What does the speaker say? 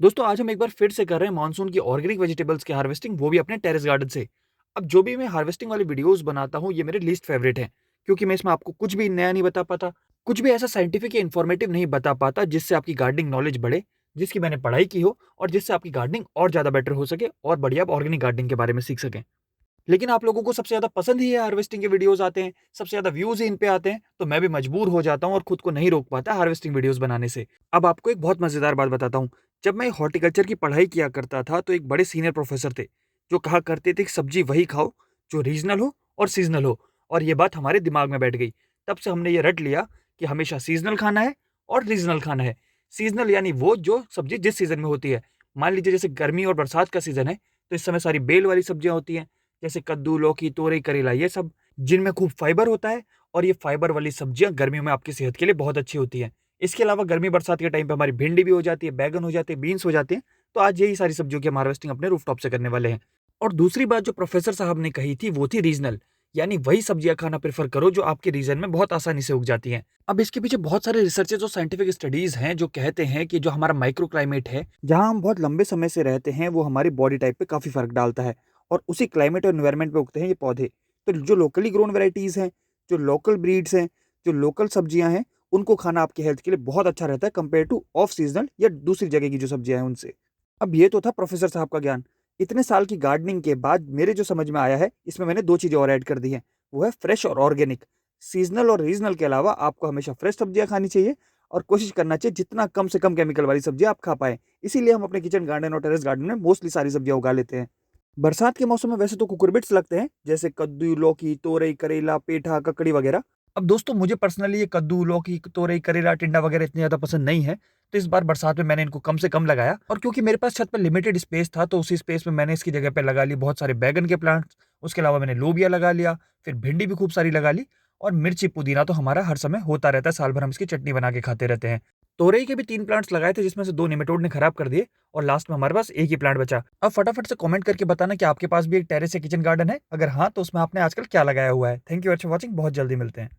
दोस्तों आज हम एक बार फिर से कर रहे हैं मानसून की ऑर्गेनिक वेजिटेबल्स की हार्वेस्टिंग, वो भी अपने टेरेस गार्डन से। अब जो भी मैं हार्वेस्टिंग वाली वीडियोस बनाता हूँ, ये मेरे लीस्ट फेवरेट हैं, क्योंकि मैं इसमें आपको कुछ भी नया नहीं बता पाता, कुछ भी ऐसा साइंटिफिक या इन्फॉर्मेटिव नहीं बता पाता जिससे आपकी गार्डनिंग नॉलेज बढ़े, जिसकी मैंने पढ़ाई की हो और जिससे आपकी गार्डनिंग और ज़्यादा बेटर हो सके और बढ़िया आप ऑर्गेनिक गार्डनिंग के बारे में सीख सकें। लेकिन आप लोगों को सबसे ज़्यादा पसंद ही ये हार्वेस्टिंग के वीडियोस आते हैं, सबसे ज़्यादा व्यूज़ ही इन पे आते हैं, तो मैं भी मजबूर हो जाता हूँ और खुद को नहीं रोक पाता हार्वेस्टिंग वीडियोस बनाने से। अब आपको एक बहुत मज़ेदार बात बताता हूँ। जब मैं हॉर्टिकल्चर की पढ़ाई किया करता था, तो एक बड़े सीनियर प्रोफ़ेसर थे, जो कहा करते थे कि सब्ज़ी वही खाओ, जो रीज़नल हो और सीज़नल हो, और ये बात हमारे दिमाग में बैठ गई। तब से हमने ये रट लिया कि हमेशा सीज़नल खाना है और रीज़नल खाना है। सीज़नल यानी वो जो सब्ज़ी जिस सीज़न में होती है। मान लीजिए जैसे गर्मी और बरसात का सीज़न है, तो इस समय सारी बेल वाली सब्जियाँ होती हैं। जैसे कद्दू, लौकी, तोरई, करेला, ये सब जिनमें खूब फाइबर होता है, और ये फाइबर वाली सब्जियाँ गर्मियों में आपकी सेहत के लिए बहुत अच्छी होती हैं। इसके अलावा गर्मी बरसात के टाइम पे हमारी भिंडी भी हो जाती है, बैंगन हो जाते हैं, बीन्स हो जाते हैं। तो आज यही सारी सब्जियों की हम हार्वेस्टिंग अपने रूफटॉप से करने वाले हैं। और दूसरी बात जो प्रोफेसर साहब ने कही थी वो थी रीजनल, यानी वही सब्जियां खाना प्रेफर करो जो आपके रीजन में बहुत आसानी से उग जाती हैं। अब इसके पीछे बहुत सारे रिसर्चेज और साइंटिफिक स्टडीज हैं जो कहते हैं कि जो हमारा माइक्रो क्लाइमेट है, जहां हम बहुत लंबे समय से रहते हैं, वो हमारी बॉडी टाइप पे काफी फर्क डालता है। और उसी क्लाइमेट और एनवायरनमेंट पे उगते हैं ये पौधे। तो जो लोकली ग्रोन वेराइटीज़ हैं, जो लोकल ब्रीड्स हैं, जो लोकल सब्जियाँ हैं, उनको खाना आपकी हेल्थ के लिए बहुत अच्छा रहता है कंपेयर टू ऑफ सीज़नल या दूसरी जगह की जो सब्जियाँ हैं उनसे। अब ये तो था प्रोफ़ेसर साहब का ज्ञान। इतने साल की गार्डनिंग के बाद मेरे जो समझ में आया है, इसमें मैंने 2 चीज़ें और ऐड कर दी हैं। वो है फ्रेश और ऑर्गेनिक। सीज़नल और रीज़नल के अलावा आपको हमेशा फ्रेश सब्जियाँ खानी चाहिए, और कोशिश करना चाहिए जितना कम से कम केमिकल वाली सब्जियाँ आप खा पाएँ। इसीलिए हम अपने किचन गार्डन और टेरेस गार्डन में मोस्टली सारी सब्जियाँ उगा लेते हैं। बरसात के मौसम में वैसे तो कुकुरबिट्स लगते हैं, जैसे कद्दू, लौकी, तोरई, करेला, पेठा, ककड़ी वगैरह। अब दोस्तों मुझे पर्सनली ये कद्दू, लौकी, तोरई, करेला, टिंडा वगैरह इतने ज़्यादा पसंद नहीं है, तो इस बार बरसात में मैंने इनको कम से कम लगाया, और क्योंकि मेरे पास छत पर लिमिटेड स्पेस था, तो उसी स्पेस में मैंने इसकी जगह पे लगा ली बहुत सारे बैंगन के प्लांट्स, उसके अलावा मैंने लोबिया लगा लिया, फिर भिंडी भी खूब सारी लगा ली, और मिर्ची, पुदीना तो हमारा हर समय होता रहता है, साल भर हम इसकी चटनी बना के खाते रहते हैं। तोरई के भी 3 प्लांट्स लगाए थे, जिसमें से 2 नेमाटोड ने खराब कर दिए, और लास्ट में हमारे पास 1 ही प्लांट बचा। अब फटाफट से कमेंट करके बताना कि आपके पास भी एक टेरेस या किचन गार्डन है? अगर हाँ, तो उसमें आपने आजकल क्या लगाया हुआ है? Thank you very much for watching, बहुत जल्दी मिलते हैं।